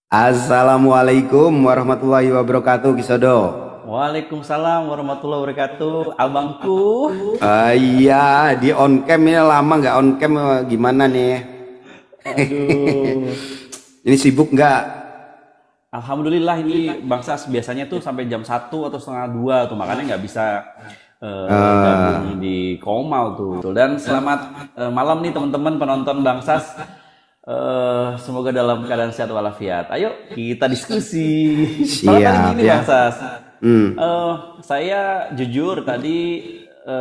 Assalamualaikum warahmatullahi wabarakatuh, Kisodo. Waalaikumsalam warahmatullahi wabarakatuh, abangku. Iya, di on cam ini lama nggak on cam, gimana nih? Aduh, Ini sibuk nggak? alhamdulillah ini bangsa biasanya tuh sampai jam 1 atau setengah 2 tuh makanya nggak bisa gabung di Komal tuh. Dan selamat malam nih teman-teman penonton Bangsas. Semoga dalam keadaan sehat walafiat. Ayo kita diskusi. Soalnya tadi Siap gini ya. Bangsas. Hmm, Saya jujur tadi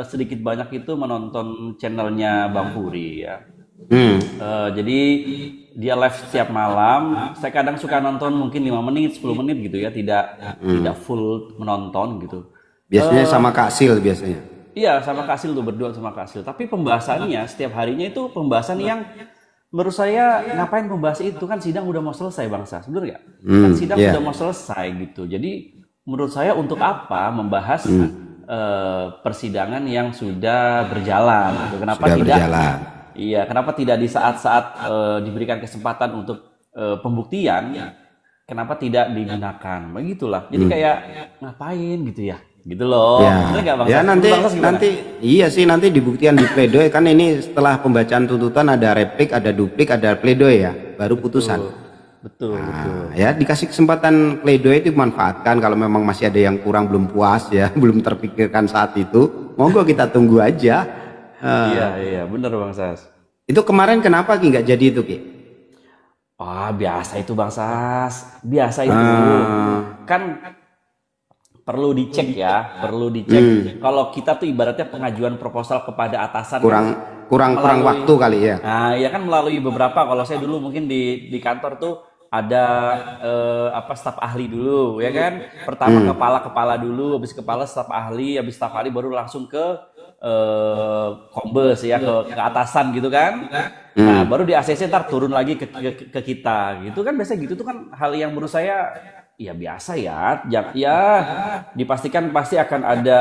sedikit banyak itu menonton channelnya Bang Puri ya. hmm. Jadi dia live setiap malam. Saya kadang suka nonton mungkin 5 menit, 10 menit gitu ya, tidak full menonton gitu. Biasanya Eh, sama Kak Sil biasanya. iya sama Kasil tuh berdua sama Kasil. Tapi pembahasannya setiap harinya itu pembahasan yang menurut saya ngapain pembahas itu kan sidang udah mau selesai Bangsa, bener nggak? Kan sidang Ya, sudah mau selesai gitu. Jadi menurut saya untuk apa membahas persidangan yang sudah berjalan? Gitu. Kenapa sudah tidak? berjalan. Iya, kenapa tidak di saat-saat diberikan kesempatan untuk pembuktian, kenapa tidak digunakan? Begitulah. Jadi kayak ngapain gitu ya? Gitu loh. Ya, Bener nggak Bang ya Sas? nanti Menurut Bang Sas gimana? nanti iya sih nanti dibuktikan di pledoi kan ini setelah pembacaan tuntutan ada replik, ada duplik, ada pledoi ya, baru putusan. Betul, betul. Nah, ya dikasih kesempatan pledoi itu dimanfaatkan kalau memang masih ada yang kurang belum puas ya, belum terpikirkan saat itu. Monggo kita tunggu aja. Eh, Iya, iya, bener Bang Sas. itu kemarin kenapa Ki nggak jadi itu Ki? Wah, biasa itu Bang Sas. Biasa itu. Kan perlu dicek ya, perlu dicek. Kalau kita tuh ibaratnya pengajuan proposal kepada atasan kan Kurang kurang kurang melalui. waktu kali ya. Nah, ya kan melalui beberapa. Kalau saya dulu mungkin di kantor tuh ada apa staf ahli dulu, ya kan? Pertama kepala dulu, habis kepala staf ahli, habis staf ahli baru langsung ke kombes ya ke atasan gitu kan. Nah, baru di ACC ntar turun lagi ke kita gitu kan biasa gitu tuh kan hal yang menurut saya ya biasa ya. Ya dipastikan pasti akan ada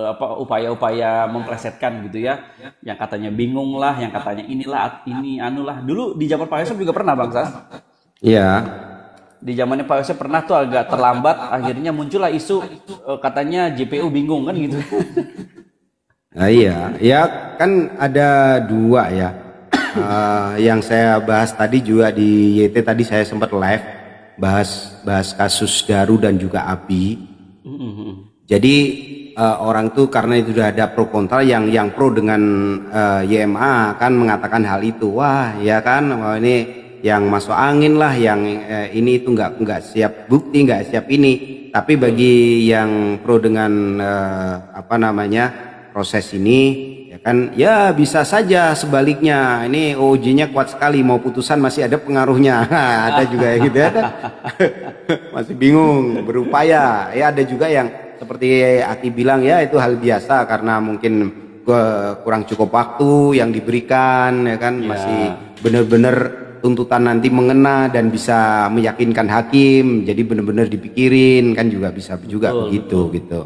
apa upaya-upaya memplesetkan gitu ya yang katanya bingung lah yang katanya inilah ini anulah dulu di zaman Pak Yosef juga pernah Bang Sas Iya. di zamannya Pak Yosef pernah tuh agak terlambat akhirnya muncullah isu katanya JPU bingung kan gitu. Nah, iya, ya kan ada dua ya. Yang saya bahas tadi juga di YT tadi saya sempat live bahas bahas kasus Daru dan juga Abi. Jadi orang tuh karena itu sudah ada pro kontra yang pro dengan YMA kan mengatakan hal itu. Wah, ya kan, wah, ini yang masuk angin lah, yang ini itu nggak siap bukti, nggak siap ini. Tapi bagi yang pro dengan apa namanya proses ini, ya kan, ya bisa saja sebaliknya. Ini OJ-nya kuat sekali, mau putusan masih ada pengaruhnya. Ada juga yang gitu ya kan. Masih bingung, berupaya. Ya ada juga yang seperti Aki bilang ya itu hal biasa karena mungkin kurang cukup waktu yang diberikan ya kan, masih Ya, benar-benar tuntutan nanti mengena dan bisa meyakinkan hakim, jadi benar-benar dipikirin kan juga bisa juga betul, begitu betul. gitu.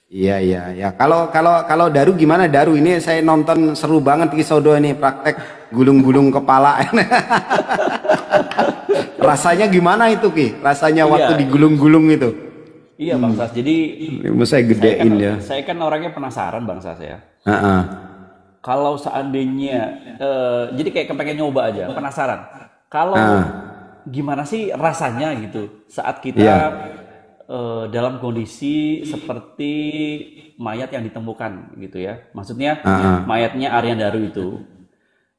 Iya iya ya. Kalau Daru gimana Daru? Ini saya nonton seru banget Kisodo ini praktek gulung-gulung kepala. Rasanya gimana itu Ki? Rasanya waktu Iya, digulung-gulung itu? iya Bang Sas. Jadi Ini saya gedein ya. saya kan orangnya penasaran Bang Sas ya. Heeh. Kalau seandainya, jadi kayak kepengen nyoba aja, penasaran. Kalau gimana sih rasanya gitu saat kita Iya. dalam kondisi seperti mayat yang ditemukan gitu ya. Maksudnya mayatnya Aryan Daru itu.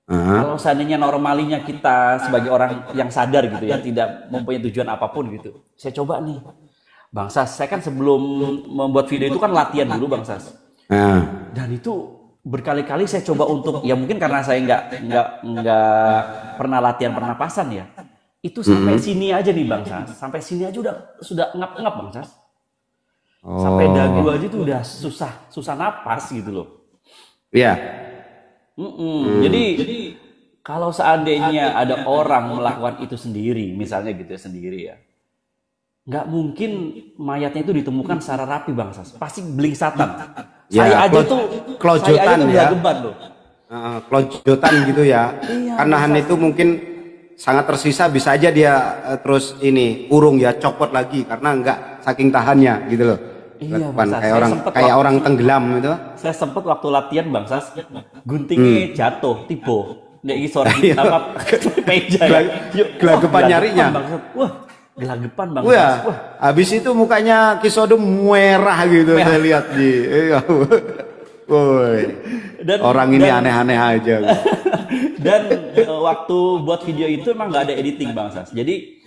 Kalau seandainya normalinya kita sebagai orang yang sadar gitu ya, tidak mempunyai tujuan apapun gitu. Saya coba nih, Bang Sas. Saya kan sebelum membuat video itu kan latihan dulu Bang Sas. Nah, Dan itu berkali-kali saya coba untuk ya mungkin karena saya nggak pernah latihan pernapasan ya itu sampai sini aja nih Bang Sas sampai sini aja sudah ngap-ngap Bang Sas sampai dagu oh, aja tuh udah susah susah napas gitu loh. iya. Jadi kalau seandainya ada orang melakukan itu sendiri misalnya gitu ya sendiri ya nggak mungkin mayatnya itu ditemukan secara rapi Bang Sas pasti belingsatan. Ya, Saya aja kelojotan tuh ya. gelagapan loh. Kelojotan gitu ya. Iya, Karena Bang Han Sas. itu mungkin sangat tersisa, bisa aja dia terus ini urung ya, copot lagi karena enggak saking tahannya gitu loh. Iya, Kayak orang tenggelam gitu. Saya sempet waktu latihan Bang Sas, guntingnya jatuh, tiba. Nggak iso apa meja ya. Gelagapan nyarinya. Wah, gelagapan Bang Sas. Wah, habis itu mukanya Kisodo merah gitu, saya lihat di. Woi. Orang ini aneh-aneh aja. Dan waktu buat video itu emang nggak ada editing Bang Sas. Jadi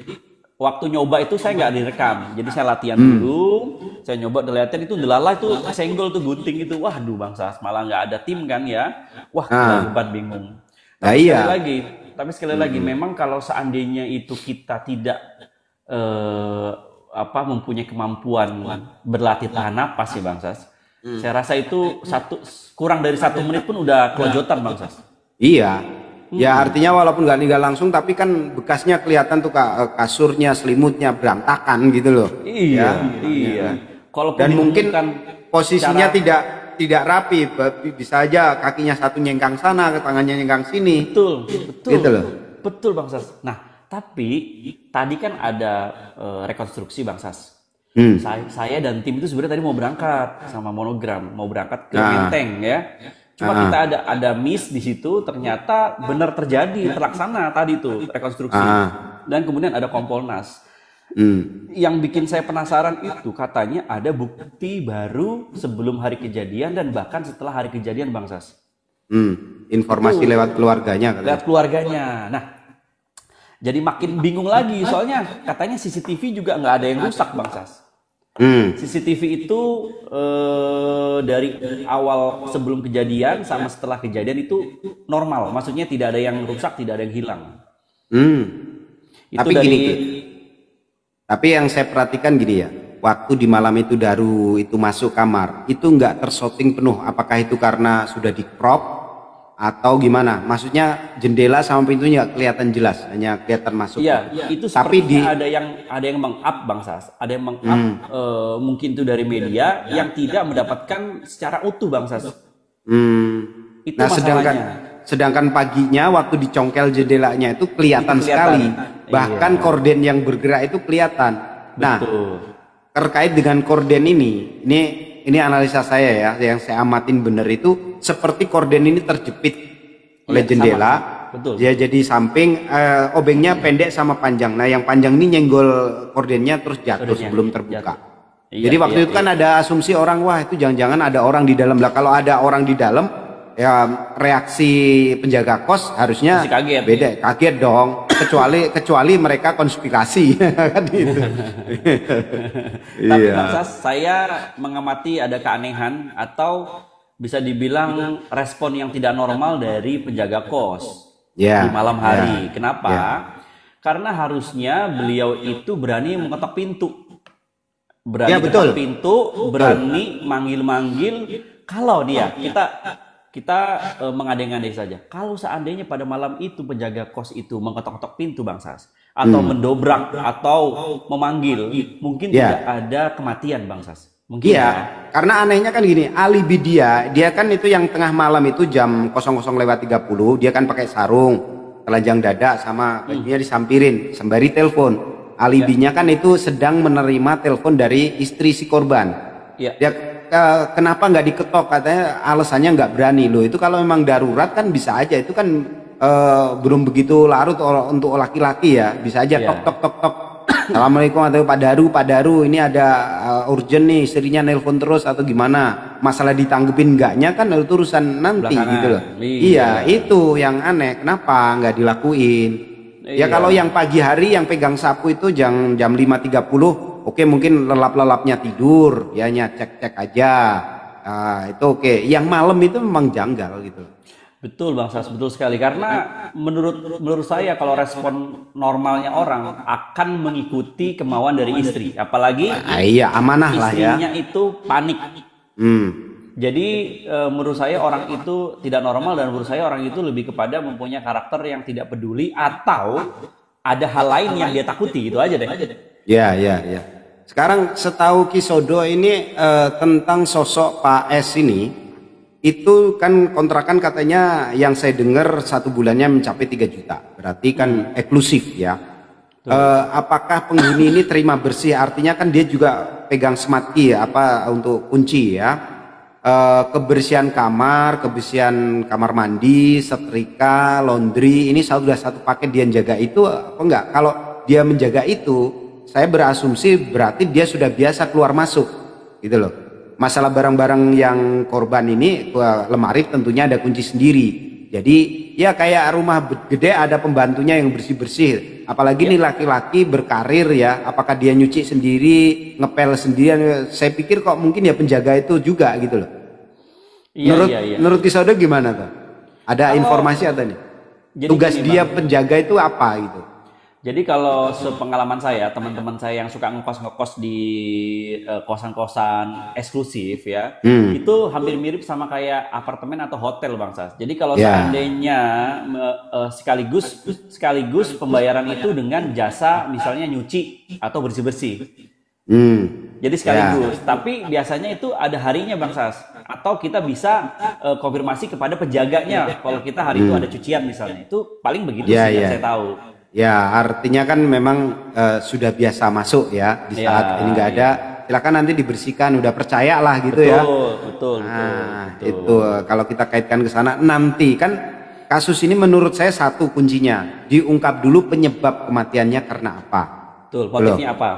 waktu nyoba itu saya nggak direkam. Jadi saya latihan dulu, saya nyoba latihan itu delala itu senggol tuh gunting itu. Waduh Bang Sas, malah nggak ada tim kan ya. Wah, kita bingung. Tapi sekali lagi memang kalau seandainya itu kita tidak mempunyai kemampuan berlatih tahan napas ya Bang Sas. Saya rasa itu kurang dari 1 menit pun udah kelojotan Bang Sas. Iya. Ya artinya walaupun nggak ninggal langsung, tapi kan bekasnya kelihatan tuh kasurnya, selimutnya berantakan gitu loh. Iya. Dan mungkin posisinya tidak rapi, bisa aja kakinya satu nyengkang sana, tangannya nyengkang sini. Betul. Gitu loh. Betul Bang Sas. Nah, tapi tadi kan ada rekonstruksi Bang Sas. Saya dan tim itu sebenarnya tadi mau berangkat sama Monogram, mau berangkat ke Menteng ya. Cuma kita ada miss di situ, ternyata benar terjadi, terlaksana tadi itu rekonstruksi. Dan kemudian ada Kompolnas. Yang bikin saya penasaran itu katanya ada bukti baru sebelum hari kejadian dan bahkan setelah hari kejadian Bang Sas. Informasi itu, lewat keluarganya. Lewat keluarganya. Nah, jadi makin bingung lagi soalnya katanya CCTV juga nggak ada yang rusak Bang Sas. CCTV itu dari awal sebelum kejadian sama setelah kejadian itu normal, maksudnya tidak ada yang rusak, tidak ada yang hilang. Itu tapi dari... tapi yang saya perhatikan gini ya, waktu di malam itu Daru itu masuk kamar itu nggak tershooting penuh, apakah itu karena sudah di crop atau gimana? Maksudnya jendela sama pintunya kelihatan jelas, hanya kelihatan masuk. Iya, itu tapi ada yang meng-up Bang Sas, ada yang meng-up mungkin itu dari media yang tidak mendapatkan secara utuh Bang Sas. Itu nah, sedangkan paginya waktu dicongkel jendelanya itu kelihatan sekali, bahkan korden yang bergerak itu kelihatan. Nah, terkait dengan korden ini analisa saya ya, yang saya amatin bener itu seperti korden ini terjepit oleh jendela. Betul. Dia jadi samping, obengnya pendek sama panjang. Nah, yang panjang ini nyenggol kordennya terus jatuh sebelum terbuka. Jadi waktu itu kan ada asumsi orang, wah itu jangan-jangan ada orang di dalam. Lah kalau ada orang di dalam, ya reaksi penjaga kos harusnya kaget dong. kecuali mereka konspirasi kan gitu. Tapi Bang Sas, saya mengamati ada keanehan atau bisa dibilang respon yang tidak normal dari penjaga kos di malam hari. Kenapa? Karena harusnya beliau itu berani mengetok pintu, mengetok pintu, berani manggil-manggil. Kalau kita mengandai-andai saja. Kalau seandainya pada malam itu penjaga kos itu mengetok-ketok pintu Bang Sas, atau mendobrak atau memanggil, mungkin tidak ada kematian Bang Sas. Mungkin karena anehnya kan gini, alibi dia kan itu yang tengah malam itu jam 00:30, dia kan pakai sarung, telanjang dada sama bajunya disampirin sembari telepon. Alibinya kan itu sedang menerima telepon dari istri si korban. Dia kenapa nggak diketok, katanya alasannya nggak berani. Loh itu kalau memang darurat kan bisa aja, itu kan belum begitu larut untuk laki-laki ya, bisa aja tok. Assalamualaikum atau Pak Daru ini ada urgent nih, istrinya nelpon terus atau gimana, masalah ditanggepin enggaknya kan itu urusan nanti gitu loh. Iya itu yang aneh, kenapa nggak dilakuin. Ya kalau yang pagi hari yang pegang sapu itu jam 5.30, oke, mungkin lelap-lelapnya tidur, ya cek aja, itu oke. Yang malam itu memang janggal gitu. Betul Bang Sas, betul sekali. Karena menurut saya kalau respon normalnya orang akan mengikuti kemauan dari istri, apalagi amanah lah ya. Istrinya itu panik. Jadi menurut saya orang itu tidak normal, dan menurut saya orang itu lebih kepada mempunyai karakter yang tidak peduli atau ada hal lain yang dia takuti, itu aja deh. Ya. Sekarang setahu Kisodo ini tentang sosok Pak S ini Itu kan kontrakan katanya yang saya dengar 1 bulannya mencapai 3 juta. Berarti kan eksklusif ya. Apakah penghuni ini terima bersih? Artinya kan dia juga pegang smart key ya, apa untuk kunci ya. Kebersihan kebersihan kamar mandi, setrika, laundry, ini sudah satu paket dia jaga itu apa enggak? Kalau dia menjaga itu, saya berasumsi berarti dia sudah biasa keluar masuk, gitu loh. Masalah barang-barang yang korban ini, lemari tentunya ada kunci sendiri. Jadi ya kayak rumah gede ada pembantunya yang bersih-bersih. Apalagi nih laki-laki berkarir ya, apakah dia nyuci sendiri, ngepel sendirian? Saya pikir kok mungkin ya penjaga itu juga gitu loh. Menurut Kisodo gimana tuh? Ada informasi atau nih? Tugas dia penjaga itu apa gitu? Jadi kalau sepengalaman saya, teman-teman saya yang suka ngekos di kosan-kosan eksklusif ya, itu hampir mirip sama kayak apartemen atau hotel Bang Sas. Jadi kalau seandainya sekaligus pembayaran itu dengan jasa misalnya nyuci atau bersih-bersih. Jadi sekaligus, tapi biasanya itu ada harinya Bang Sas. Atau kita bisa konfirmasi kepada penjaganya kalau kita hari itu ada cucian misalnya. Itu paling begitu sih yang saya tahu. Ya, artinya kan memang sudah biasa masuk ya di saat ini nggak ada, silakan nanti dibersihkan, udah percaya lah gitu ya. Betul. Itu kalau kita kaitkan ke sana nanti kan kasus ini menurut saya satu kuncinya diungkap dulu penyebab kematiannya karena apa. Betul, motifnya apa?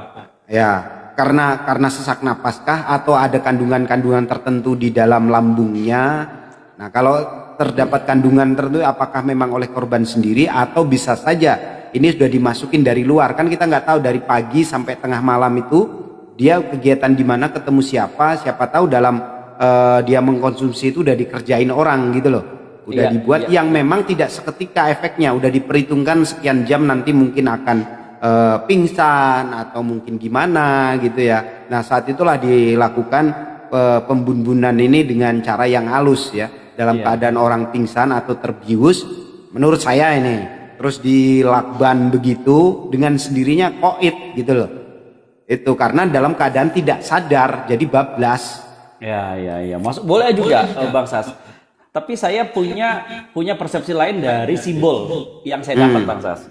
Ya, karena sesak napaskah atau ada kandungan-kandungan tertentu di dalam lambungnya. Nah, kalau terdapat kandungan tertentu apakah memang oleh korban sendiri atau bisa saja ini sudah dimasukin dari luar, kan kita nggak tahu dari pagi sampai tengah malam itu dia kegiatan di mana, ketemu siapa tahu dalam dia mengkonsumsi itu udah dikerjain orang gitu loh, udah dibuat yang memang tidak seketika efeknya, udah diperhitungkan sekian jam nanti mungkin akan pingsan atau mungkin gimana gitu ya. Nah saat itulah dilakukan pembunbunan ini dengan cara yang halus ya, dalam keadaan orang pingsan atau terbius menurut saya ini. Terus dilakban begitu dengan sendirinya koit gitu loh. Itu karena dalam keadaan tidak sadar jadi bablas. Ya. Masuk boleh juga Bang Sas. Tapi saya punya persepsi lain dari simbol yang saya dapat Bang Sas.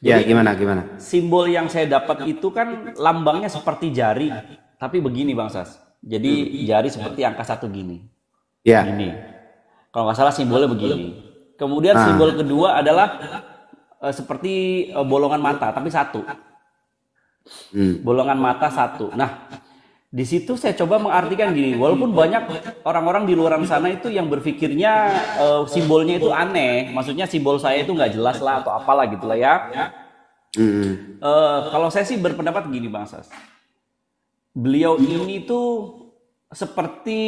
Jadi, gimana? Simbol yang saya dapat itu kan lambangnya seperti jari, tapi begini Bang Sas. Jadi jari seperti angka 1 gini. Ya. Gini. Kalau nggak salah simbolnya begini. Kemudian simbol kedua adalah seperti bolongan mata tapi 1. Bolongan mata 1. Nah, di situ saya coba mengartikan gini, walaupun banyak orang-orang di luar sana itu yang berpikirnya simbolnya itu aneh, maksudnya simbol saya itu nggak jelas lah atau apalah gitulah ya. Kalau saya sih berpendapat gini Bang Sas, beliau ini tuh seperti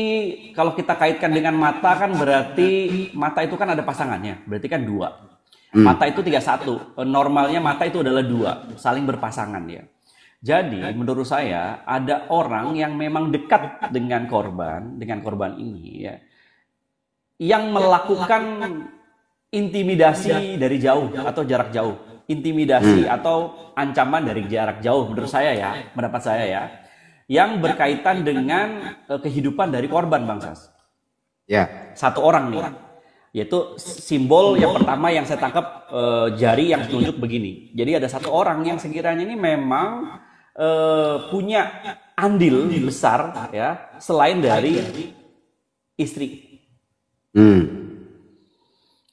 kalau kita kaitkan dengan mata kan berarti mata itu kan ada pasangannya, berarti kan 2. Mata itu 31, normalnya mata itu adalah 2, saling berpasangan ya. Jadi menurut saya ada orang yang memang dekat dengan korban ini ya, yang melakukan intimidasi dari jauh atau jarak jauh, intimidasi atau ancaman dari jarak jauh menurut saya ya, pendapat saya ya, yang berkaitan dengan kehidupan dari korban Bang Sas. Ya. Satu orang nih. Yaitu simbol yang pertama yang saya tangkap jari yang menunjuk begini. Jadi ada satu orang yang sekiranya ini memang punya andil besar ya selain dari istri.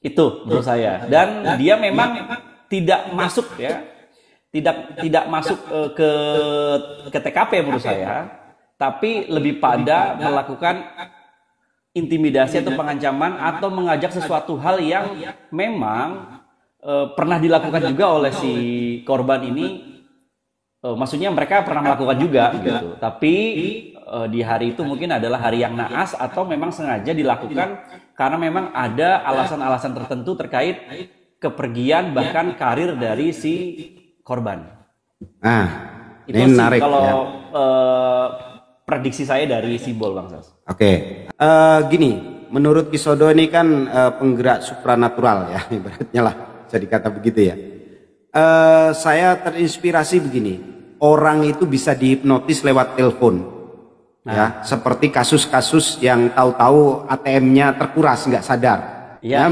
Itu menurut saya. Dan dia memang tidak masuk ya, tidak masuk ke TKP menurut saya, tapi lebih pada melakukan intimidasi atau pengancaman atau mengajak sesuatu hal yang memang pernah dilakukan juga oleh si korban ini. Maksudnya mereka pernah melakukan juga gitu. Tapi di hari itu mungkin adalah hari yang naas atau memang sengaja dilakukan karena memang ada alasan-alasan tertentu terkait kepergian bahkan karir dari si korban. Itu ini sih menarik kalau ya. Prediksi saya dari simbol Bang Sas. Oke. Gini, menurut Kisodo ini kan penggerak supranatural ya, ibaratnya lah, bisa dikata begitu ya. Saya terinspirasi begini, orang itu bisa dihipnotis lewat telepon. ya, seperti kasus-kasus yang tahu-tahu ATM-nya terkuras nggak sadar. Ya.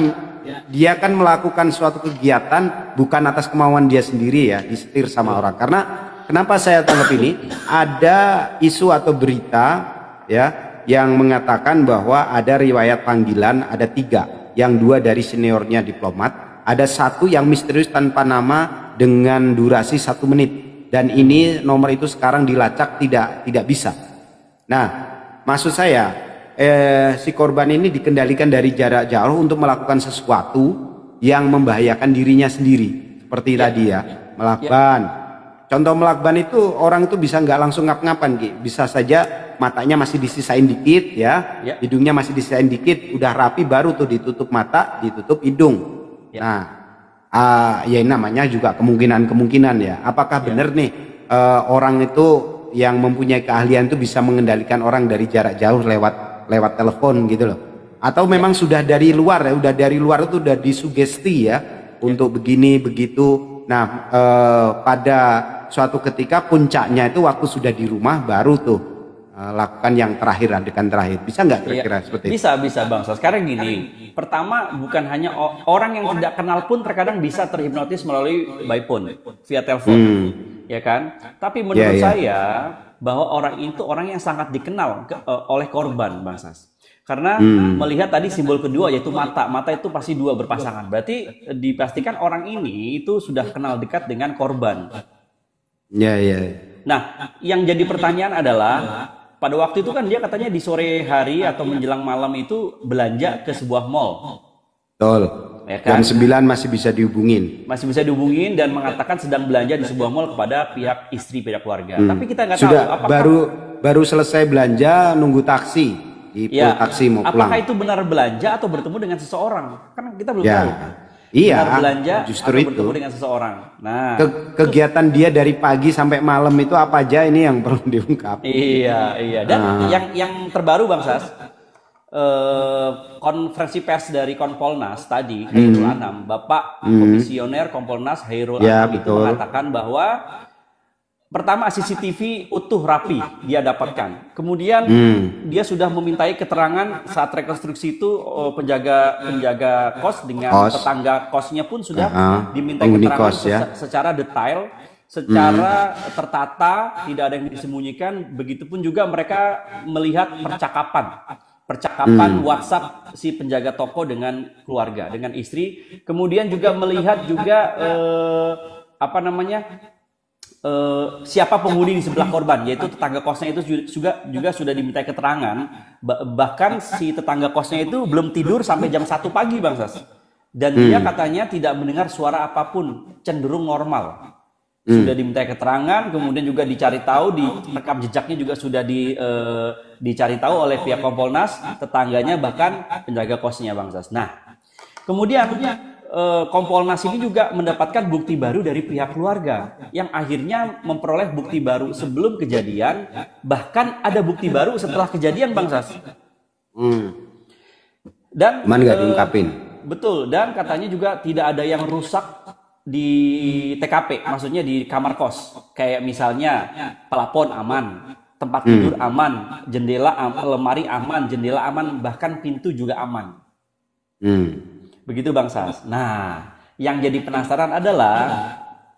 Dia kan melakukan suatu kegiatan bukan atas kemauan dia sendiri ya, disetir sama orang. Karena kenapa saya tanggap ini? Ada isu atau berita ya yang mengatakan bahwa ada riwayat panggilan, ada 3, yang 2 dari seniornya diplomat, ada 1 yang misterius tanpa nama dengan durasi 1 menit, dan ini nomor itu sekarang dilacak tidak bisa. Nah, maksud saya si korban ini dikendalikan dari jarak jauh untuk melakukan sesuatu yang membahayakan dirinya sendiri, seperti tadi ya, melakban. Contoh melakban itu orang itu bisa nggak langsung ngap-ngapan, bisa saja matanya masih disisain dikit ya, hidungnya masih disisain dikit, udah rapi baru tuh ditutup mata, ditutup hidung. Nah, ya namanya juga kemungkinan ya. Apakah benar nih orang itu yang mempunyai keahlian itu bisa mengendalikan orang dari jarak jauh lewat telepon gitu loh, atau memang sudah dari luar ya, udah dari luar itu udah disugesti ya untuk begini begitu. Nah, pada suatu ketika puncaknya itu waktu sudah di rumah baru tuh lakukan yang terakhir, adegan terakhir. Bisa nggak kira-kira seperti itu? Bisa Bang. Sekarang gini, pertama bukan hanya orang yang tidak kenal pun terkadang bisa terhipnotis melalui by phone, via telepon, ya kan? Tapi menurut saya bahwa orang itu orang yang sangat dikenal oleh korban, Bang Sas. Karena melihat tadi simbol kedua yaitu mata itu pasti 2 berpasangan. Berarti dipastikan orang ini itu sudah kenal dekat dengan korban. Nah, yang jadi pertanyaan adalah pada waktu itu kan dia katanya di sore hari atau menjelang malam itu belanja ke sebuah mall. Betul. Ya kan? Jam 9 masih bisa dihubungin. Masih bisa dihubungin dan mengatakan sedang belanja di sebuah mall kepada pihak istri, pihak keluarga. Tapi kita nggak tahu apakah baru selesai belanja nunggu taksi di taksi mau pulang. Apakah itu benar belanja atau bertemu dengan seseorang? Kan kita belum tahu. Iya, benar belanja justru atau bertemu dengan seseorang. Nah, kegiatan dia dari pagi sampai malam itu apa aja, ini yang perlu diungkap. Iya. Dan yang terbaru Bang Sas, konferensi pers dari Kompolnas tadi, Hairul Anam, Bapak Komisioner Kompolnas Hairul Anam itu mengatakan bahwa pertama CCTV utuh rapi dia dapatkan. Kemudian dia sudah memintai keterangan saat rekonstruksi itu penjaga kos dengan tetangga kosnya pun sudah dimintai keterangan secara detail, secara tertata, tidak ada yang disembunyikan. Begitupun juga mereka melihat percakapan WhatsApp si penjaga toko dengan keluarga, dengan istri. Kemudian juga melihat juga siapa penghuni di sebelah korban, yaitu tetangga kosnya itu juga sudah dimintai keterangan. Bahkan si tetangga kosnya itu belum tidur sampai jam 1 pagi Bang Sas. Dan dia katanya tidak mendengar suara apapun, cenderung normal. Sudah dimintai keterangan, kemudian juga dicari tahu, di rekam jejaknya juga sudah dicari tahu oleh pihak Kompolnas, tetangganya bahkan penjaga kosnya Bang Sas. Nah, kemudian Kompolnas ini juga mendapatkan bukti baru dari pihak keluarga yang akhirnya memperoleh bukti baru sebelum kejadian, bahkan ada bukti baru setelah kejadian Bang Sas. Dan nggak diungkapin. Betul, dan katanya juga tidak ada yang rusak di TKP, maksudnya di kamar kos. Kayak misalnya plafon aman, tempat tidur aman, jendela lemari aman, jendela aman, bahkan pintu juga aman. Begitu Bang Sas. Nah, yang jadi penasaran adalah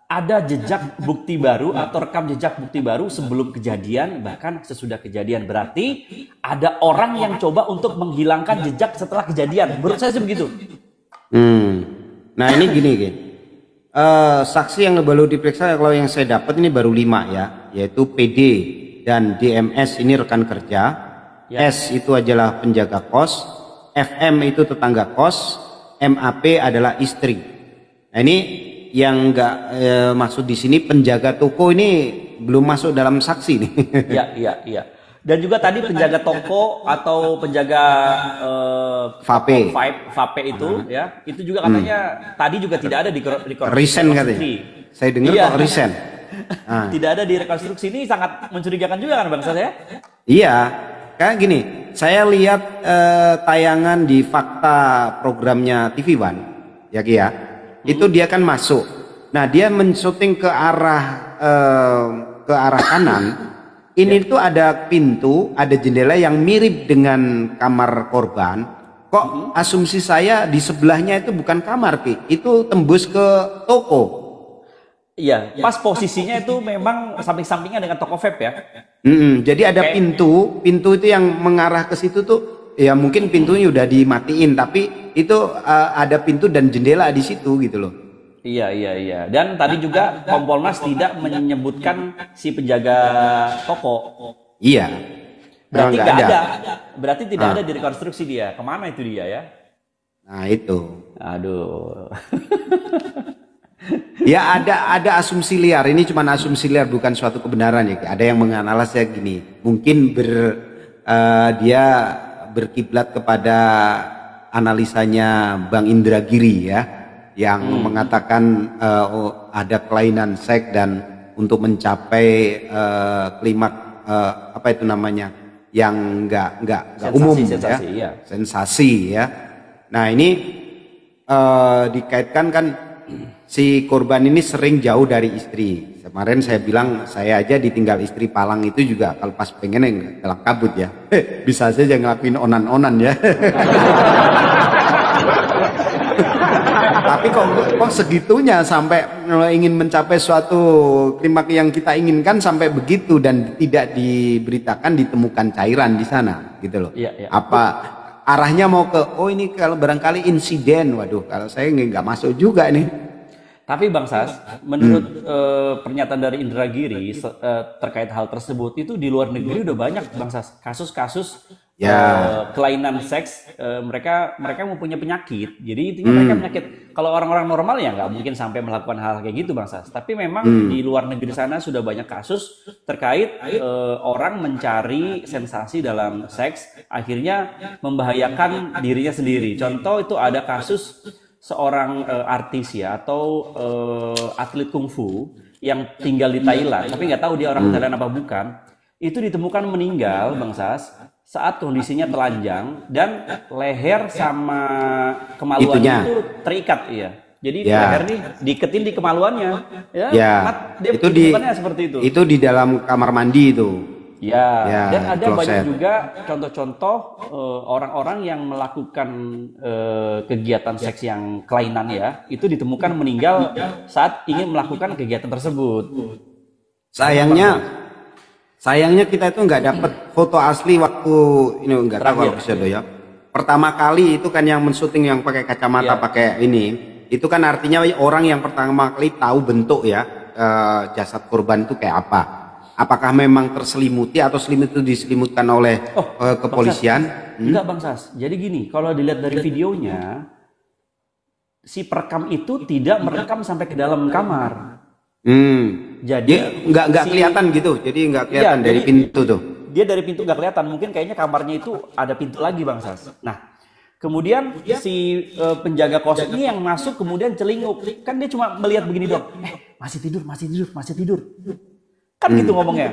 ada jejak bukti baru atau rekam jejak bukti baru sebelum kejadian, bahkan sesudah kejadian. Berarti ada orang yang coba untuk menghilangkan jejak setelah kejadian. Menurut saya sih begitu. Nah ini gini. Saksi yang baru diperiksa kalau yang saya dapat ini baru 5 ya, yaitu PD dan DMS ini rekan kerja, S itu adalah penjaga kos, FM itu tetangga kos, MAP adalah istri. Nah ini yang nggak maksud di sini penjaga toko ini belum masuk dalam saksi nih. Iya. Dan juga tadi penjaga toko atau penjaga vape itu ya, itu juga katanya tadi juga tidak ada di resign katanya. Saya dengar kok resign. Tidak ada di rekonstruksi, ini sangat mencurigakan juga kan Bang Sas ya? Iya. Kayak gini, saya lihat tayangan di fakta programnya TV One, ya Ki ya, itu dia kan masuk. Nah dia mensyuting ke arah kanan, ini tuh ada pintu, ada jendela yang mirip dengan kamar korban. Kok asumsi saya di sebelahnya itu bukan kamar, Ki. Itu tembus ke toko. Iya, pas posisinya itu memang samping-sampingnya dengan toko vape ya. Jadi ada pintu itu yang mengarah ke situ tuh, ya mungkin pintunya udah dimatiin, tapi itu ada pintu dan jendela di situ gitu loh. Iya. Dan tadi juga Kompolnas tidak menyebutkan si penjaga toko. Iya. Berarti nggak ada. Berarti tidak ada di rekonstruksi dia. Kemana itu dia ya? Nah itu. Aduh. Ya ada asumsi liar. Ini cuma asumsi liar, bukan suatu kebenaran ya. Ada yang menganalisnya gini. Mungkin dia berkiblat kepada analisanya Bang Indragiri ya, yang mengatakan ada kelainan seks dan untuk mencapai klimaks apa itu namanya, yang nggak umum sensasi, ya, sensasi ya. Nah ini dikaitkan kan si korban ini sering jauh dari istri. Kemarin saya bilang saya aja ditinggal istri Palang itu juga kalau pas pengen kelang kabut ya. Bisa saja ngelakuin onan-onan ya. Tapi kok segitunya sampai ingin mencapai suatu klimaks yang kita inginkan sampai begitu dan tidak diberitakan ditemukan cairan di sana gitu loh. Iya. Apa arahnya mau ke ini kalau barangkali insiden. Waduh, kalau saya nggak masuk juga nih. Tapi Bang Sas, menurut pernyataan dari Indragiri terkait hal tersebut, itu di luar negeri udah banyak Bang Sas kasus-kasus kelainan seks. Mereka mempunyai penyakit. Jadi intinya mereka penyakit. Kalau orang-orang normal ya nggak mungkin sampai melakukan hal kayak gitu Bang Sas. Tapi memang di luar negeri sana sudah banyak kasus terkait orang mencari sensasi dalam seks, akhirnya membahayakan dirinya sendiri. Contoh itu ada kasus seorang artis ya atau atlet kungfu yang tinggal di Thailand tapi nggak tahu dia orang Thailand apa bukan, itu ditemukan meninggal Bang Sas saat kondisinya telanjang dan leher sama kemaluannya itu terikat ya. Jadi leher nih diiketin di kemaluannya ya. Dia itu seperti itu. Itu di dalam kamar mandi itu. Ya, dan ada banyak juga contoh-contoh orang-orang yang melakukan kegiatan seks yang kelainan ya, itu ditemukan meninggal saat ingin melakukan kegiatan tersebut. Sayangnya kita itu nggak dapat foto asli waktu ini, nggak tahu kalau bisa ya. Pertama kali itu kan yang mensyuting yang pakai kacamata pakai ini, itu kan artinya orang yang pertama kali tahu bentuk ya jasad korban itu kayak apa. Apakah memang terselimuti atau selimut itu diselimutkan oleh kepolisian? Enggak Bang Sas. Jadi gini, kalau dilihat dari videonya, si perekam itu tidak merekam sampai ke dalam kamar. Jadi nggak kelihatan gitu. Jadi nggak kelihatan dari pintu tuh. Dia dari pintu nggak kelihatan. Mungkin kayaknya kamarnya itu ada pintu lagi Bang Sas. Nah, kemudian si penjaga kos ini yang masuk kemudian celinguk. Kan dia cuma melihat begini dong. Masih tidur. Kan gitu ngomongnya.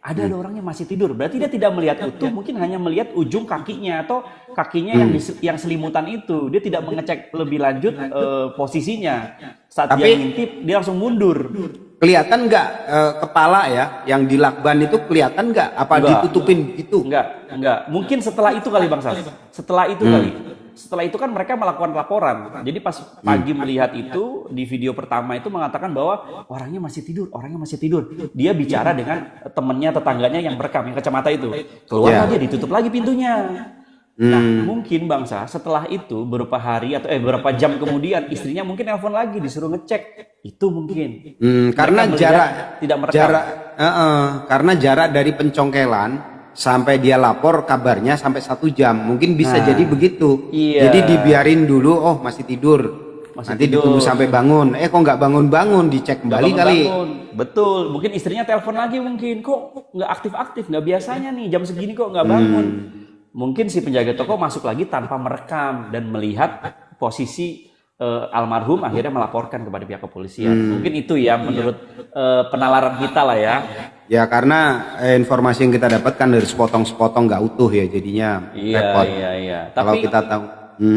Ada orangnya masih tidur. Berarti dia tidak melihat utuh, mungkin hanya melihat ujung kakinya atau kakinya yang selimutan itu. Dia tidak mengecek lebih lanjut posisinya. Saat dia ngintip, dia langsung mundur. Kelihatan nggak kepala ya yang dilakban itu kelihatan nggak? Apa ditutupin gitu? Enggak. Mungkin setelah itu kali Bang Sas. Setelah itu kan mereka melakukan laporan. Jadi pas pagi melihat itu di video pertama itu mengatakan bahwa orangnya masih tidur. Dia bicara dengan temannya, tetangganya yang merekam yang kacamata itu. Keluar dia ditutup lagi pintunya. Nah mungkin Bang Sas setelah itu beberapa hari atau beberapa jam kemudian istrinya mungkin nelpon lagi disuruh ngecek. Itu mungkin. Karena karena jarak dari pencongkelan sampai dia lapor kabarnya sampai 1 jam, mungkin bisa jadi begitu. Jadi dibiarin dulu, masih tidur. Nanti ditunggu sampai bangun. Kok nggak bangun-bangun, dicek kembali kali. Betul. Mungkin istrinya telepon lagi mungkin, kok nggak aktif-aktif, nggak biasanya nih jam segini kok nggak bangun. Mungkin si penjaga toko masuk lagi tanpa merekam dan melihat posisi almarhum, akhirnya melaporkan kepada pihak kepolisian. Mungkin itu ya menurut penalaran kita lah ya. Ya karena informasi yang kita dapatkan dari sepotong-sepotong nggak utuh ya, jadinya repot. Iya. Kalau Tapi kita tahu,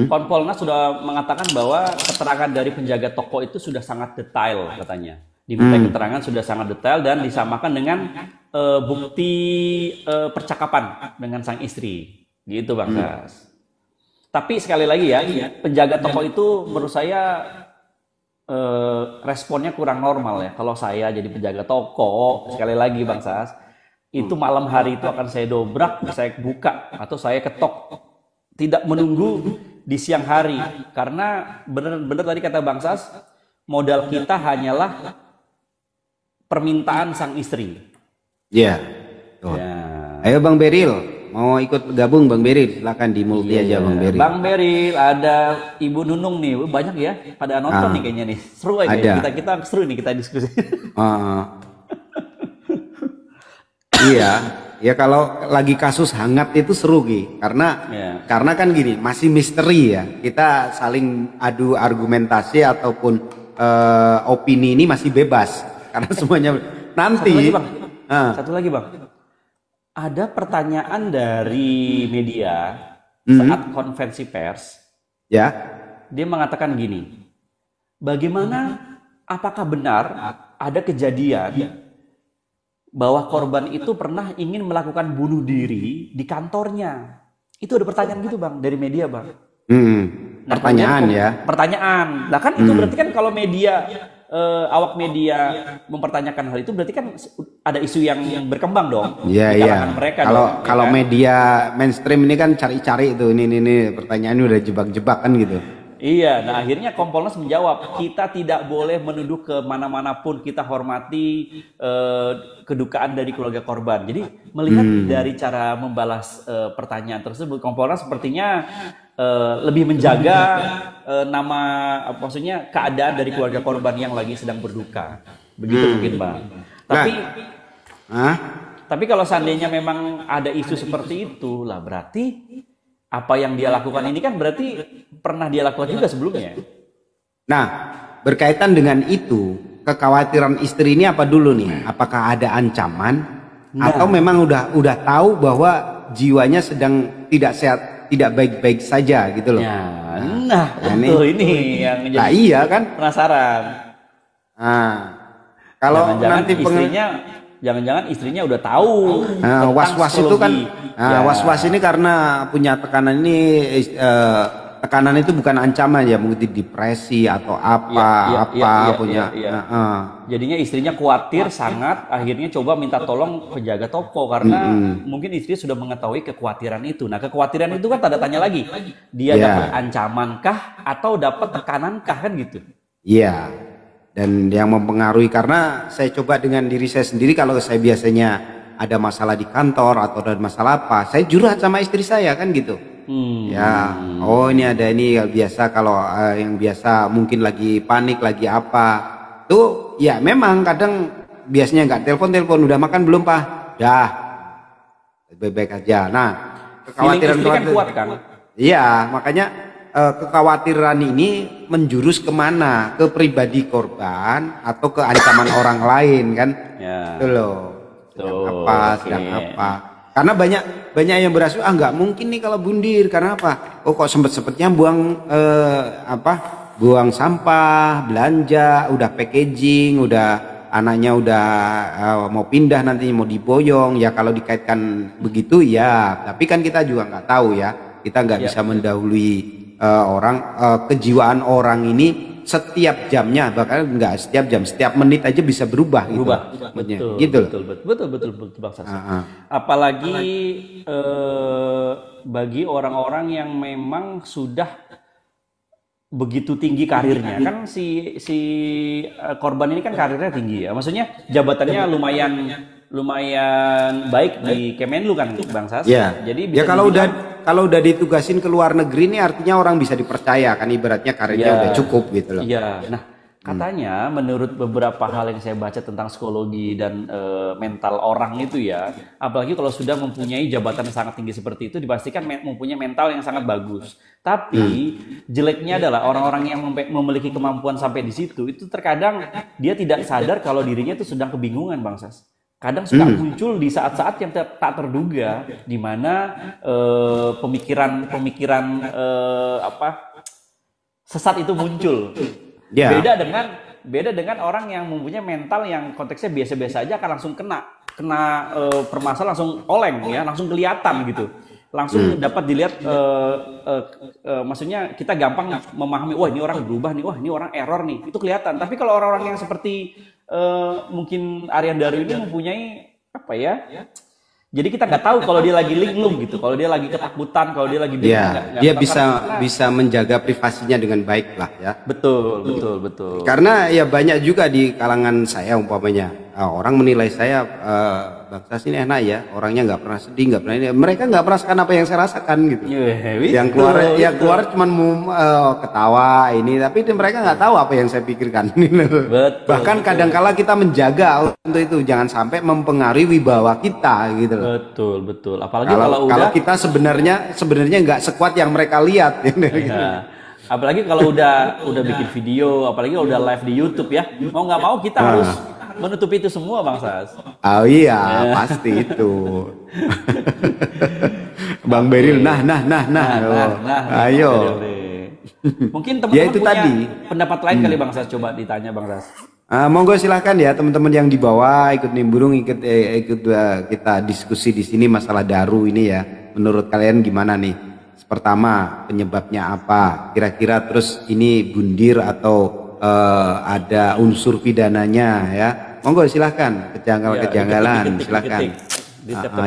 Kompolnas sudah mengatakan bahwa keterangan dari penjaga toko itu sudah sangat detail katanya. Diminta keterangan sudah sangat detail dan disamakan dengan bukti percakapan dengan sang istri. Gitu Bang Sas. Tapi sekali lagi ya, penjaga toko itu menurut saya responnya kurang normal ya. Kalau saya jadi penjaga toko, sekali lagi Bang Sas, itu malam hari itu akan saya dobrak, saya buka atau saya ketok. Tidak menunggu di siang hari. Karena benar-benar tadi kata Bang Sas, modal kita hanyalah permintaan sang istri. Iya. Ya. Ayo Bang Beril, mau ikut gabung Bang Beril? Silakan di multi aja Bang Beril. Bang Beril, ada Ibu Nunung nih, banyak ya, pada nonton nih kayaknya nih. Seru aja ya. Kita seru nih kita diskusi. Iya, ya kalau lagi kasus hangat itu seru Ki, karena kan gini, masih misteri ya. Kita saling adu argumentasi ataupun opini ini masih bebas karena semuanya nanti. Satu lagi Bang. Ada pertanyaan dari media saat konferensi pers. Ya. Dia mengatakan gini. Bagaimana, apakah benar ada kejadian bahwa korban itu pernah ingin melakukan bunuh diri di kantornya? Itu ada pertanyaan gitu Bang dari media Bang. Nah, pertanyaan ya. Pertanyaan. Nah kan itu berarti kan kalau media awak media mempertanyakan hal itu berarti kan ada isu yang berkembang dong. Iya iya. Kalau kan? media mainstream ini kan cari-cari itu ini pertanyaannya udah jebak-jebak kan gitu. Iya, nah akhirnya Kompolnas menjawab, kita tidak boleh menuduh ke mana-mana pun, kita hormati kedukaan dari keluarga korban. Jadi melihat dari cara membalas pertanyaan tersebut, Kompolnas sepertinya lebih menjaga maksudnya keadaan dari keluarga korban yang lagi sedang berduka. Begitu mungkin Bang. Tapi kalau seandainya memang ada isu seperti itu, lah berarti apa yang dia lakukan ini kan berarti pernah dia lakukan juga sebelumnya. Nah, berkaitan dengan itu, kekhawatiran istri ini apa dulu nih? Apakah ada ancaman atau memang udah tahu bahwa jiwanya sedang tidak sehat, tidak baik-baik saja gitu loh? Nah, betul ini yang menjadi iya kan? Penasaran. Nah, kalau nanti jangan-jangan istrinya udah tahu. Was-was itu kan, was-was ini karena punya tekanan ini, tekanan itu bukan ancaman ya, mungkin depresi atau punya. Jadinya istrinya khawatir sangat, akhirnya coba minta tolong penjaga toko karena mungkin istri sudah mengetahui kekhawatiran itu. Nah, kekhawatiran itu kan tanda tanya lagi, dia dapat ancaman kah atau dapat tekanan kah kan gitu? Iya. Dan yang mempengaruhi karena saya coba dengan diri saya sendiri, kalau saya biasanya ada masalah di kantor atau ada masalah apa, saya curhat sama istri saya kan gitu. Ya, ini ada ini biasa, kalau yang biasa mungkin lagi panik lagi apa tuh ya, memang kadang biasanya nggak telepon udah makan belum Pak, dah baik-baik aja. Nah, kekhawatiran kan kuat kan? Iya, makanya kekhawatiran ini menjurus kemana? Ke pribadi korban atau ke ancaman orang lain kan? Itu loh. Sedang apa? Karena banyak yang berasumsi nggak mungkin nih kalau bundir, karena apa? Oh kok sempetnya buang buang sampah, belanja, udah packaging, udah anaknya udah mau pindah nantinya mau diboyong ya. Kalau dikaitkan begitu ya, tapi kan kita juga nggak tahu ya, kita nggak bisa mendahului kejiwaan orang ini setiap jamnya, bahkan enggak setiap jam, setiap menit aja bisa berubah gitu. Betul Bang Sas. Apalagi bagi orang-orang yang memang sudah begitu tinggi karirnya, kan si korban ini kan karirnya tinggi ya, maksudnya jabatannya lumayan baik di Kemenlu kan Bang Sas. Jadi ya kalau udah ditugasin ke luar negeri ini artinya orang bisa dipercaya kan, ibaratnya karirnya udah cukup gitu loh. Iya. Nah, katanya menurut beberapa hal yang saya baca tentang psikologi dan mental orang itu ya, apalagi kalau sudah mempunyai jabatan yang sangat tinggi seperti itu, dipastikan mempunyai mental yang sangat bagus. Tapi jeleknya adalah orang-orang yang memiliki kemampuan sampai di situ itu terkadang dia tidak sadar kalau dirinya itu sedang kebingungan Bang Sas. Kadang suka muncul di saat-saat yang tak terduga, di mana pemikiran sesat itu muncul. Beda dengan beda dengan orang yang mempunyai mental yang konteksnya biasa-biasa aja akan langsung kena permasalahan, langsung oleng ya, langsung kelihatan gitu, langsung dapat dilihat, maksudnya kita gampang memahami, wah ini orang berubah nih, wah ini orang error nih, itu kelihatan. Tapi kalau orang-orang yang seperti mungkin Aryan Daru ini mempunyai apa ya, jadi kita nggak tahu kalau dia lagi linglung gitu, kalau dia lagi ketakutan, kalau dia lagi bingung, dia bisa menjaga privasinya dengan baik lah ya. Betul. Karena ya banyak juga di kalangan saya umpamanya orang menilai saya, Bang Sas ini enak ya, orangnya nggak pernah sedih, nggak pernah ini. Mereka nggak merasakan apa yang saya rasakan gitu. Yang keluar cuma ketawa ini, tapi mereka nggak tahu apa yang saya pikirkan. Bahkan kadangkala kita menjaga untuk itu, jangan sampai mempengaruhi wibawa kita gitu. Betul. Apalagi kalau kita sebenarnya nggak sekuat yang mereka lihat. Ya. Apalagi kalau udah bikin video, apalagi kalau udah live di YouTube ya, mau nggak mau kita harus menutupi itu semua, Bang Sas. Oh iya, pasti itu. Bang Beril, nah. Ayo. Mungkin teman-teman itu punya tadi pendapat lain kali, Bang Sas, coba ditanya, Bang Sas. Monggo silahkan ya teman-teman yang di bawah ikut nimbrung, ikut kita diskusi di sini masalah Daru ini ya. Menurut kalian gimana nih? Pertama, penyebabnya apa? Kira-kira terus ini bundir atau ada unsur pidananya ya? Monggo silahkan, kejanggalan silahkan.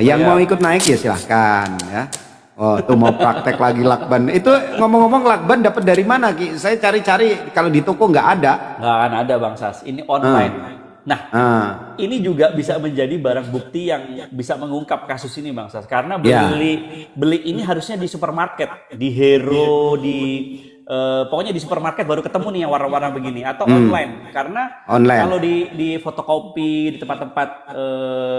Yang mau ikut naik ya silahkan ya. Oh tuh mau praktek lagi lakban. Itu ngomong-ngomong lakban dapat dari mana Ki? Saya cari-cari, kalau di toko nggak ada. Nggak akan ada Bang Sas, ini online. Nah, ini juga bisa menjadi barang bukti yang bisa mengungkap kasus ini, Bang Sas. Karena beli ini harusnya di supermarket, di Hero, pokoknya di supermarket baru ketemu nih yang warna-warna begini, atau online. Karena kalau di fotokopi, di tempat-tempat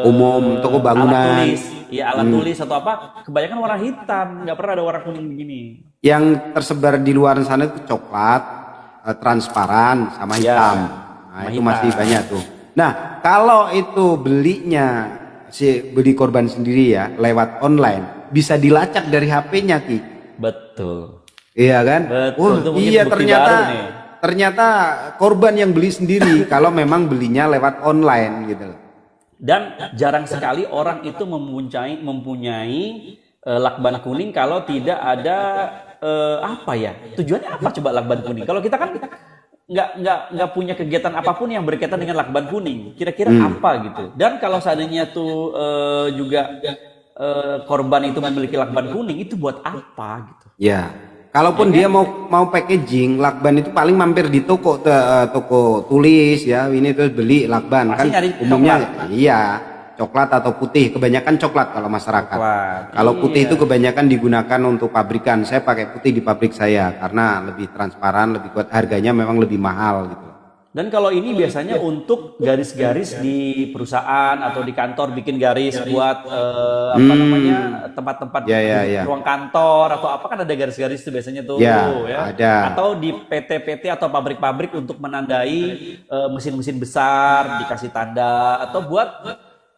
umum, toko bangunan, alat tulis atau apa, kebanyakan warna hitam, nggak pernah ada warna kuning begini. Yang tersebar di luar sana itu coklat, transparan, sama hitam. Nah, itu masih banyak tuh. Nah, kalau itu belinya beli korban sendiri ya lewat online, bisa dilacak dari HP-nya Ki. Betul. Iya kan? Iya, ternyata korban yang beli sendiri kalau memang belinya lewat online gitu. Dan jarang sekali orang itu mempunyai lakban kuning kalau tidak ada apa ya? Tujuannya apa coba lakban kuning? Kalau kita kan nggak punya kegiatan apapun yang berkaitan dengan lakban kuning, kira-kira apa gitu. Dan kalau seandainya tuh juga korban itu memiliki lakban kuning, itu buat apa gitu ya. Kalaupun dia mau packaging lakban, itu paling mampir di toko tulis ya, ini tuh beli lakban. Pasti kan umumnya coklat atau putih, kebanyakan coklat kalau masyarakat. Kalau putih itu kebanyakan digunakan untuk pabrikan. Saya pakai putih di pabrik saya karena lebih transparan, lebih kuat, harganya memang lebih mahal gitu. Dan kalau ini biasanya untuk garis-garis di perusahaan atau di kantor, bikin garis buat tempat-tempat ruang kantor atau apa, kan ada garis-garis itu biasanya tuh ada. Atau di PT-PT atau pabrik-pabrik untuk menandai mesin-mesin besar dikasih tanda, atau buat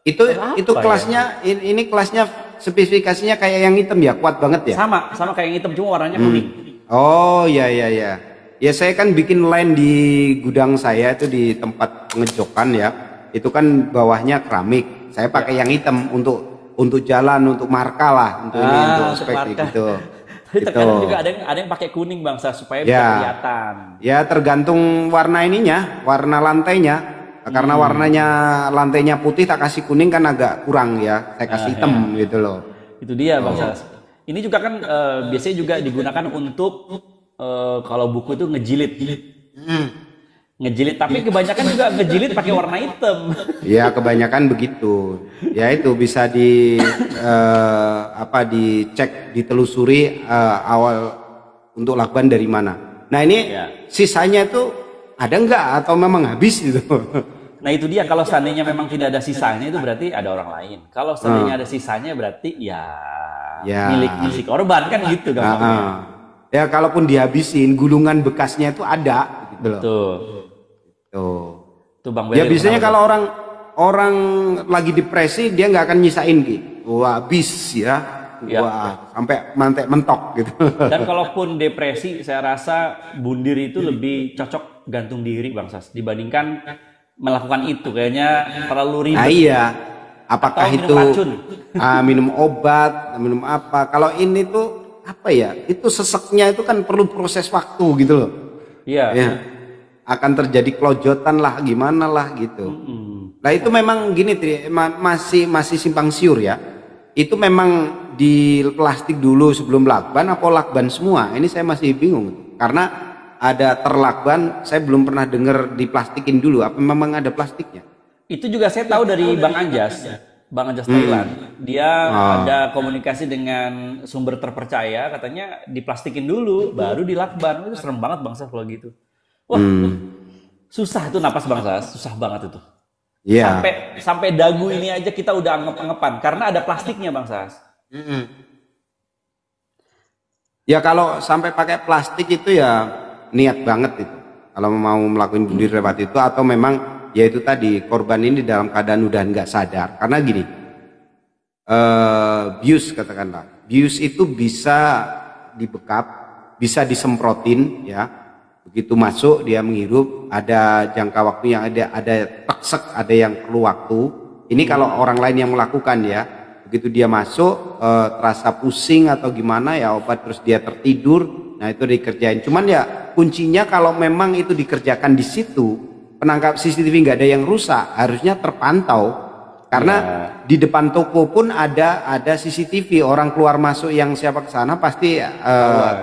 itu kelasnya ya? Ini kelasnya spesifikasinya kayak yang hitam ya, kuat banget ya. Sama kayak yang hitam, cuma warnanya kuning. Oh ya. Ya saya kan bikin line di gudang saya itu di tempat pengejokan ya. Itu kan bawahnya keramik. Saya pakai yang hitam untuk jalan, untuk marka lah, untuk ini, untuk spek gitu. Tapi terkadang juga ada yang pakai kuning Bang Sas supaya bisa kelihatan. Ya tergantung warna ininya, warna lantainya. Karena lantainya putih, tak kasih kuning kan agak kurang ya. Saya kasih hitam gitu loh. Itu dia Bang Sas. Ini juga kan biasanya juga digunakan untuk kalau buku itu ngejilid. Ngejilid, tapi kebanyakan juga ngejilid pakai warna hitam. Ya kebanyakan begitu. Ya itu bisa dicek, ditelusuri awal untuk lakban dari mana. Nah ini sisanya itu ada nggak atau memang habis gitu? Nah itu dia, kalau seandainya memang tidak ada sisanya itu berarti ada orang lain. Kalau seandainya ada sisanya berarti milik si korban kan gitu gampangnya. Ya kalaupun dihabisin, gulungan bekasnya itu ada gitu loh. Tuh Bang Beril. Ya biasanya kalau orang lagi depresi dia nggak akan nyisain gitu. Wah habis ya. Wah sampai mantek mentok gitu. Dan kalaupun depresi, saya rasa bundir itu lebih cocok gantung diri Bang Sas dibandingkan melakukan itu kayaknya terlalu ribet. Nah, iya. Apakah atau minum itu racun. minum obat, minum apa? Kalau ini tuh apa ya? Itu seseknya itu kan perlu proses waktu gitu loh. Iya. Ya. Akan terjadi kelojotan lah, gimana lah gitu. Nah itu memang gini, masih simpang siur ya. Itu memang di plastik dulu sebelum lakban apa lakban semua? Ini saya masih bingung. Karena ada terlakban, saya belum pernah dengar diplastikin dulu. Apa memang ada plastiknya? Itu juga saya tahu dari Bang Anjas Thailand. Dia ada komunikasi dengan sumber terpercaya, katanya diplastikin dulu, baru dilakban. Itu serem banget Bang Sas kalau gitu. Wah, susah itu napas Bang Sas, susah banget itu. Yeah. Sampai dagu ini aja kita udah anggap-anggapan karena ada plastiknya Bang Sas. Ya kalau sampai pakai plastik itu ya niat banget itu. Kalau mau melakukan bunuh diri lewat itu atau memang ya itu tadi korban ini dalam keadaan udah nggak sadar. Karena gini, bius katakanlah, bius itu bisa dibekap, bisa disemprotin ya. Begitu masuk dia menghirup, ada jangka waktu yang ada teksek, ada yang perlu waktu. Ini kalau orang lain yang melakukan ya. Begitu dia masuk terasa pusing atau gimana ya obat terus dia tertidur. Nah itu dikerjain. Cuman ya kuncinya kalau memang itu dikerjakan di situ, penangkap CCTV nggak ada yang rusak, harusnya terpantau. Karena di depan toko pun ada CCTV, orang keluar masuk yang siapa ke sana pasti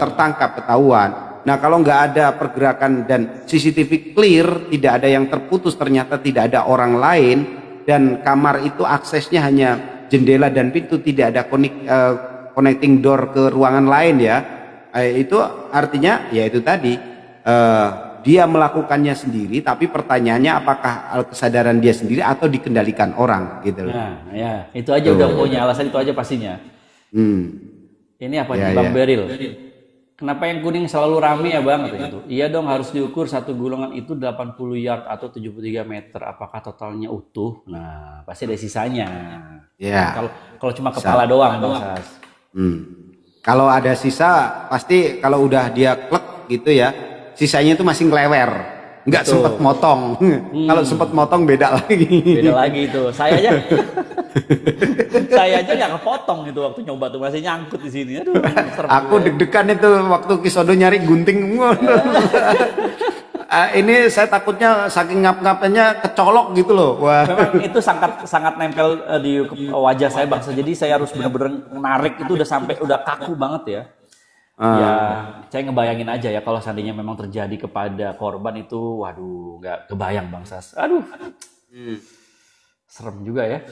tertangkap, ketahuan. Nah kalau nggak ada pergerakan dan CCTV clear, tidak ada yang terputus, ternyata tidak ada orang lain dan kamar itu aksesnya hanya jendela dan pintu, tidak ada connecting door ke ruangan lain ya, itu artinya ya itu tadi dia melakukannya sendiri, tapi pertanyaannya apakah kesadaran dia sendiri atau dikendalikan orang gitu. Nah ya itu aja udah punya alasan itu aja pastinya. Ini apa nih Bang Beril? Kenapa yang kuning selalu rame ya Bang? Gitu. Iya dong, harus diukur satu gulungan itu 80 yard atau 73 meter. Apakah totalnya utuh? Nah, pasti ada sisanya. Ya. Kalau cuma kepala doang Bang Sas. Kalau ada sisa, pasti kalau udah dia klek gitu ya, sisanya itu masih ngelewer. Nggak sempat motong. Kalau sempat motong beda lagi. Beda lagi itu. Saya aja nggak kepotong itu waktu nyoba tuh, masih nyangkut di sini. Aduh, aku deg-degan itu waktu Kisodo nyari gunting. Ini saya takutnya saking ngap-ngapnya kecolok gitu loh. Wah. Memang itu sangat nempel di wajah saya Bang. Jadi saya harus bener-bener menarik itu udah kaku banget ya. Ya, saya ngebayangin aja ya kalau seandainya memang terjadi kepada korban itu, waduh, nggak kebayang Bang Sas. Aduh, serem juga ya.